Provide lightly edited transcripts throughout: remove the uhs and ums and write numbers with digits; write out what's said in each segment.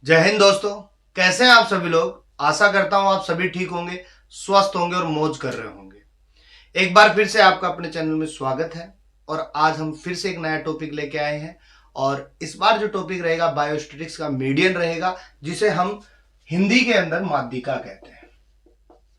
जय हिंद दोस्तों। कैसे हैं आप सभी लोग। आशा करता हूं आप सभी ठीक होंगे, स्वस्थ होंगे और मौज कर रहे होंगे। एक बार फिर से आपका अपने चैनल में स्वागत है और आज हम फिर से एक नया टॉपिक लेके आए हैं। और इस बार जो टॉपिक रहेगा बायोस्टैटिक्स का मीडियन रहेगा, जिसे हम हिंदी के अंदर माध्यिका कहते हैं।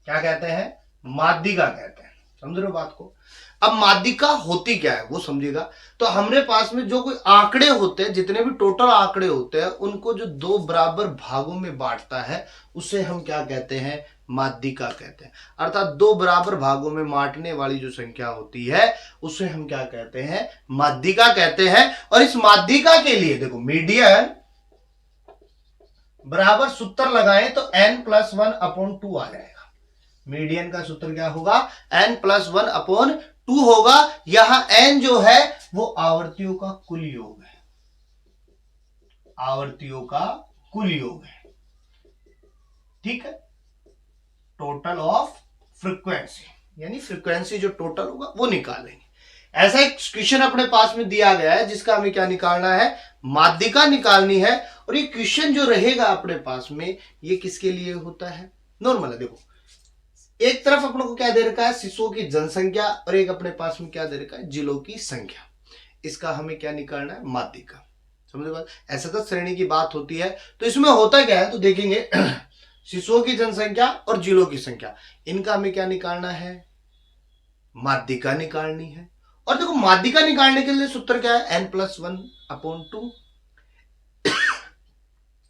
क्या कहते हैं? माध्यिका कहते हैं। समझ रहे हो बात को। अब माध्यिका होती क्या है वो समझिएगा। तो हमरे पास में जो कोई आंकड़े होते हैं, जितने भी टोटल आंकड़े होते हैं, उनको जो दो बराबर भागों में बांटता है उसे हम क्या कहते हैं? माध्यिका कहते हैं। अर्थात दो बराबर भागों में बांटने वाली जो संख्या होती है उसे हम क्या कहते हैं? माध्यिका कहते हैं। और इस माध्यिका के लिए देखो, मीडियन बराबर सूत्र लगाएं तो n+1/2 आ जाएगा। मीडियन का सूत्र क्या होगा? n+1/2 होगा। यहां n जो है वो आवर्तियों का कुल योग है। आवर्तियों का कुल योग है, ठीक है। टोटल ऑफ फ्रीक्वेंसी, यानी फ्रीक्वेंसी जो टोटल होगा वो निकालेंगे। ऐसा एक क्वेश्चन अपने पास में दिया गया है जिसका हमें क्या निकालना है? माध्यिका निकालनी है। और ये क्वेश्चन जो रहेगा अपने पास में, ये किसके लिए होता है? नॉर्मल है। देखो, एक तरफ अपने को क्या दे रखा है? शिशुओं की जनसंख्या, और एक अपने पास में क्या दे रखा है? जिलों की संख्या। इसका हमें क्या निकालना है? माध्यिका। समझे बात? ऐसा तो श्रेणी की बात होती है। तो इसमें होता क्या है तो देखेंगे शिशुओं की जनसंख्या और जिलों की संख्या, इनका हमें क्या निकालना है? माध्यिका निकालनी है। और देखो, माध्यिका निकालने के लिए सूत्र क्या है? n+1/2।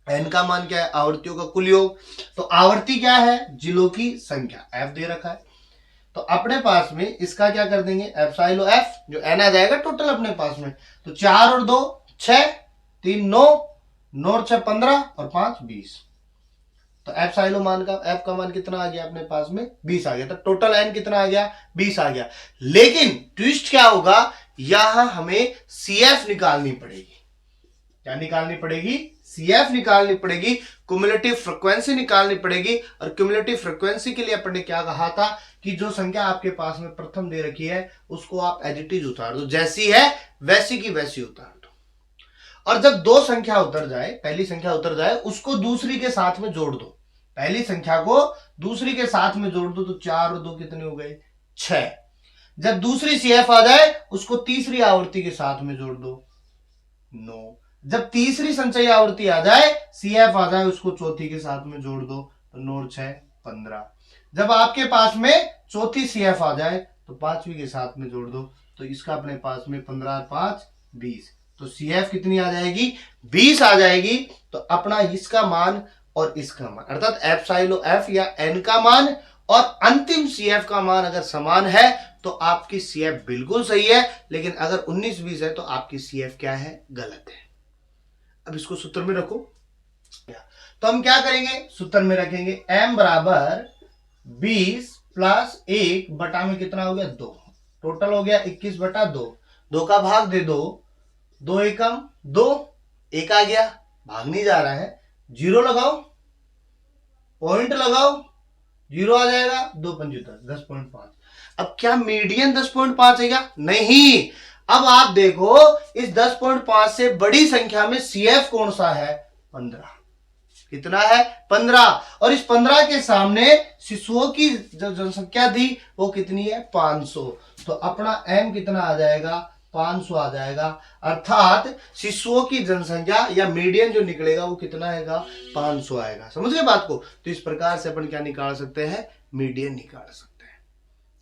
n का मान क्या है? आवर्तियों का कुल योग। तो आवर्ती क्या है? जिलों की संख्या, f दे रखा है। तो अपने पास में इसका क्या कर देंगे? एप्सिलॉन f, जो n आ जाएगा टोटल अपने पास में। तो 4 और 2 6, 3 9, 9 और 6 15 और 5 20। तो एप्सिलॉन मान का f का मान कितना आ गया अपने पास में? 20 आ गया। तो टोटल n कितना आ गया? 20 आ गया। लेकिन ट्विस्ट क्या होगा? यहां हमें CF निकालनी पड़ेगी। क्या निकालनी पड़ेगी? CF निकालनी पड़ेगी। क्युमुलेटिव फ्रीक्वेंसी निकालनी पड़ेगी। और क्युमुलेटिव फ्रीक्वेंसी के लिए अपन ने क्या कहा था कि जो संख्या आपके पास में प्रथम दे रखी है उसको आप एज इट इज उतार दो, जैसी है वैसी की वैसी उतार दो। और जब दो संख्या उतर जाए, पहली संख्या उतर जाए, उसको दूसरी के साथ में जोड़ दो। पहली संख्या को दूसरी के साथ में जोड़ दो तो 4 और 2 कितने हो गए? 6। जब दूसरी CF आ जाए उसको तीसरी आवृत्ति के साथ में जोड़ दो, 9। जब तीसरी संचयी आवृत्ति आ जाए, CF आ जाए, उसको चौथी के साथ में जोड़ दो तो 9 और 6 15। जब आपके पास में चौथी CF आ जाए तो पांचवी के साथ में जोड़ दो, तो इसका अपने पास में 15 और 5 20। तो CF कितनी आ जाएगी? 20 आ जाएगी। तो अपना इसका मान और इसका मान, अर्थात एप्सिलॉन f या n का मान और अंतिम CF का मान अगर समान है तो आपकी CF बिल्कुल सही है। लेकिन अगर 19-20 है तो आपकी CF क्या है? गलत है। अब इसको सूत्र में रखो। तो हम क्या करेंगे? सूत्र में रखेंगे m बराबर 20 प्लस 1 बटा में कितना हो गया? 2। टोटल हो गया 21/2। 2 का भाग दे दो, 2 एकम 2, 1 आ गया, भाग नहीं जा रहा है। 0 लगाओ, पॉइंट लगाओ, 0 आ जाएगा। 2 पंजे 10, 10.5। अब क्या मीडियन 10.5 है क्या? नहीं। अब आप देखो, इस 10.5 से बड़ी संख्या में CF कौन सा है? 15। कितना है? 15। और इस 15 के सामने शिशुओं की जो जनसंख्या थी वो कितनी है? 500। तो अपना m कितना आ जाएगा? 500 आ जाएगा। अर्थात शिशुओं की जनसंख्या या मीडियन जो निकलेगा वो कितना आएगा? 500 आएगा। समझ गए बात को? तो इस प्रकार से अपन क्या निकाल सकते हैं? मीडियन निकाल सकते हैं।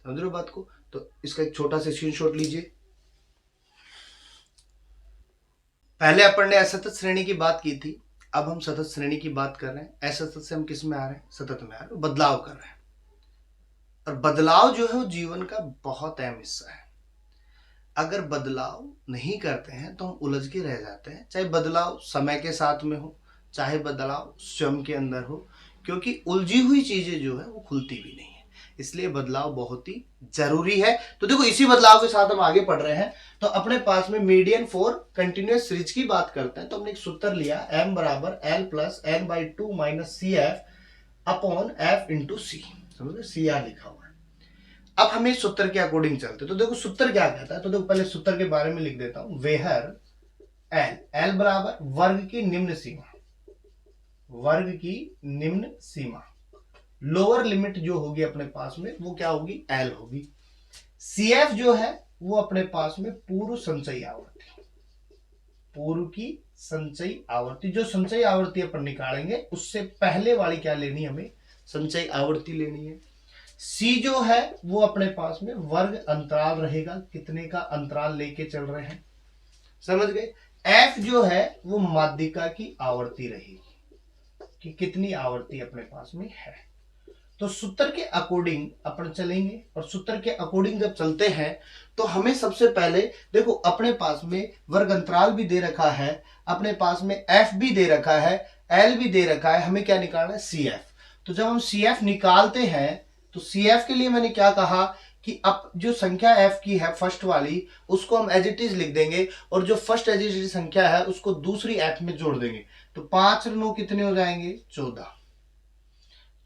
समझ रहे हो बात को? तो इसका एक छोटा सा स्क्रीनशॉट लीजिए। पहले अपन ने असतत श्रेणी की बात की थी, अब हम सतत श्रेणी की बात कर रहे हैं। असतत से हम किस में आ रहे हैं? सतत में आ रहे हैं, बदलाव कर रहे हैं। और बदलाव जो है वो जीवन का बहुत अहम हिस्सा है। अगर बदलाव नहीं करते हैं तो हम उलझ के रह जाते हैं, चाहे बदलाव समय के साथ में हो, चाहे बदलाव स्वयं के अंदर हो। क्योंकि उलझी हुई चीजें जो है वो खुलती भी नहीं है, इसलिए बदलाव बहुत ही जरूरी है। तो देखो, इसी बदलाव के साथ हम आगे बढ़ रहे हैं। तो अपने पास में मीडियन फॉर कंटिन्यूअस सीरीज की बात करते हैं। तो हमने एक सूत्र लिया, m बराबर l+n/2 minus CF upon f into C. समझ, CR लिखा हुआ है। अब हमें सूत्र के अकॉर्डिंग चलते। तो देखो सूत्र क्या कहता है, तो देखो पहले सूत्र के बारे में लिख देता हूं। वेहर l बराबर वर्ग की निम्न सीमा, वर्ग की निम्न सीमा, लोअर लिमिट जो होगी अपने पास में वो क्या होगी, एल होगी। सीएफ जो है वो अपने पास में पूर्व संचयी आवर्ती, पूर्व की संचयी आवर्ती, जो संचयी आवर्ती अपन निकालेंगे उससे पहले वाली क्या लेनी, हमें संचयी आवर्ती लेनी है। सी जो है वो अपने पास में वर्ग अंतराल रहेगा, कितने का अंतराल लेके चल रहे हैं, समझ गए। एफ जो है वो माध्यिका की आवर्ती रहेगी कि कितनी आवर्ती अपने पास में है। तो सूत्र के अकॉर्डिंग अपन चलेंगे, और सूत्र के अकॉर्डिंग जब चलते हैं तो हमें सबसे पहले देखो अपने पास में वर्ग अंतराल भी दे रखा है, अपने पास में एफ भी दे रखा है, एल भी दे रखा है, हमें क्या निकालना है, सी एफ। तो जब हम सी एफ निकालते हैं तो सी एफ के लिए मैंने क्या कहा कि अब जो संख्या एफ की है फर्स्ट वाली उसको हम एज इट इज लिख देंगे, और जो फर्स्ट एज इट इज संख्या है उसको दूसरी एफ में जोड़ देंगे। तो 5 और 9 कितने हो जाएंगे, 14।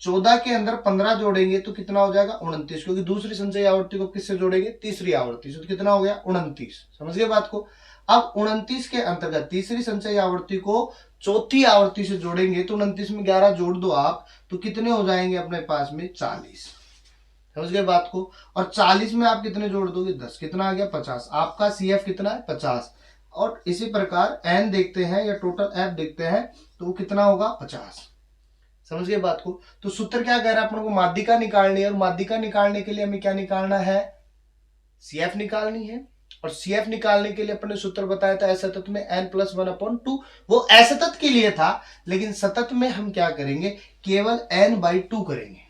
14 के अंदर 15 जोड़ेंगे तो कितना हो जाएगा, 29, क्योंकि दूसरी संचयी आवर्ती को किससे जोड़ेंगे, तीसरी आवर्ती से, तो कितना हो गया, 29। समझ गए बात को। अब 29 के अंतर्गत तीसरी संचयी आवर्ती को चौथी आवर्ती से जोड़ेंगे तो 29 में 11 जोड़ दो आप, तो कितने हो जाएंगे अपने पास में, 40। समझ गए बात को। और 40 में आप कितने जोड़ दोगे, 10, कितना आ गया, 50। आपका सी एफ कितना है, 50। और इसी प्रकार एन देखते हैं या टोटल एफ देखते हैं तो वो कितना होगा, 50। समझ गए बात को। तो सूत्र क्या कह रहा है, अपन को माध्यिका निकालनी है, और माध्यिका निकालने के लिए हमें क्या निकालना है, सीएफ निकालनी है। और सीएफ निकालने के लिए अपन ने सूत्र बताया था असतत में n+1/2, वो असतत के लिए था, लेकिन सतत में हम क्या करेंगे, केवल n/2 करेंगे,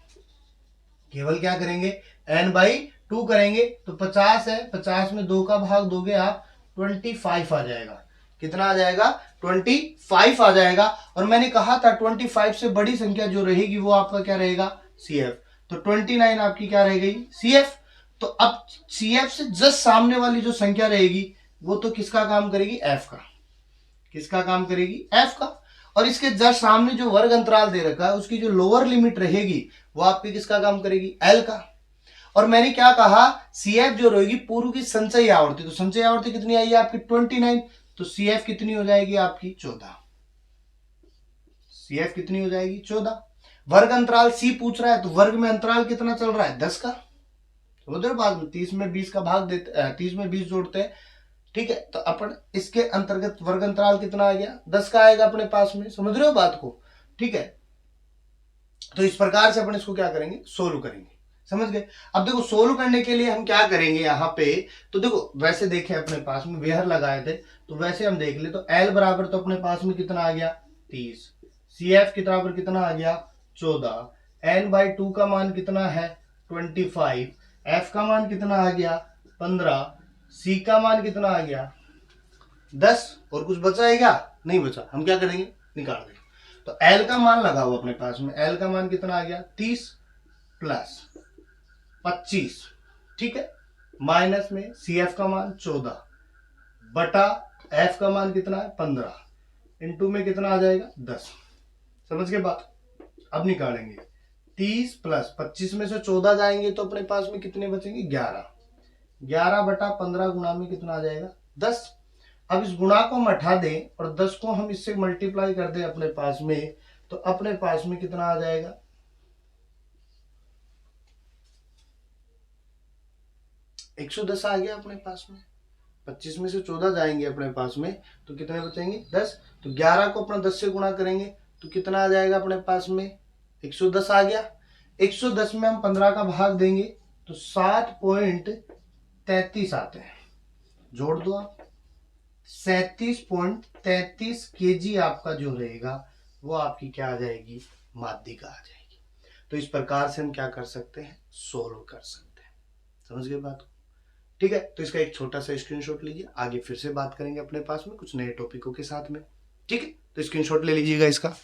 केवल क्या करेंगे, n/2 करेंगे। तो 50 है, 50 में 2 का भाग दोगे आप, 25 आ जाएगा, कितना आ जाएगा, 25 आ जाएगा। और मैंने कहा था 25 से बड़ी संख्या जो रहेगी वो आपका क्या रहेगा, सीएफ। तो 29 आपकी क्या रह गई, सीएफ। तो अब सीएफ से जस्ट सामने वाली जो संख्या रहेगी वो तो किसका काम करेगी, एफ का, किसका काम करेगी, एफ का। और इसके जस्ट सामने जो वर्ग अंतराल दे रखा है उसकी जो लोअर लिमिट रहेगी वो आपकी किसका काम करेगी, एल का। और मैंने क्या कहा, सीएफ जो रहेगी पूर्व की संचयी आवर्ती, तो संचयी आवर्ती कितनी आई है आपकी, 29। तो सीएफ कितनी हो जाएगी आपकी, 14। सीएफ कितनी हो जाएगी, 14। वर्ग अंतराल सी पूछ रहा है, तो वर्ग में अंतराल कितना चल रहा है, 10 का। तो उधर बाद में 30 में 20 का भाग देते, 30 में 20 जोड़ते हैं, ठीक है। तो अपन इसके अंतर्गत वर्ग अंतराल कितना आ गया, 10 का आएगा अपने पास में, समझ रहे हो बात को, ठीक है। तो इस प्रकार से अपन इसको क्या करेंगे, सोल्व करेंगे, समझ गए। अब देखो सोल्व करने के लिए हम क्या करेंगे यहाँ पे, तो देखो वैसे देखे अपने पास में वेहर लगाए थे, तो वैसे हम देख ले तो L बराबर तो अपने पास में कितना आ गया, 30। CF के बराबर कितना आ गया, 14। n/2 का मान कितना है, 25। F का मान कितना आ गया, 15। C का मान कितना आ गया, 10। और कुछ बचा है क्या, नहीं बचा, हम क्या करेंगे, निकाल देंगे। तो L का मान लगाओ अपने पास में, L का मान कितना आ गया, 30 प्लस 25, ठीक है, माइनस में CF का मान 14 बटा F का मान कितना है, 15, इनटू में कितना आ जाएगा, 10। समझ के बात। अब निकालेंगे 30 प्लस 25 में से 14 जाएंगे तो अपने पास में कितने बचेंगे, 11। 11 बटा 15 गुणा में कितना आ जाएगा, 10। अब इस गुणा को हम हटा दें और 10 को हम इससे मल्टीप्लाई कर दें अपने पास में, तो अपने पास में कितना आ जाएगा, 110 आ गया अपने पास में। 25 में से 14 जाएंगे अपने पास में तो कितने बचेंगे, 10। तो 11 को अपना 10 से गुणा करेंगे तो कितना आ जाएगा अपने पास में, 110 आ गया। 110 में हम 15 का भाग देंगे तो 7.33 आते हैं, जोड़ दो आप, 37.33 केजी आपका जो रहेगा वो आपकी क्या आ जाएगी, माध्यिका आ जाएगी। तो इस प्रकार से हम क्या कर सकते हैं, सोल्व कर सकते हैं, समझ गए बात को, ठीक है। तो इसका एक छोटा सा स्क्रीनशॉट लीजिए, आगे फिर से बात करेंगे अपने पास में कुछ नए टॉपिकों के साथ में, ठीक है। तो स्क्रीनशॉट ले लीजिएगा इसका।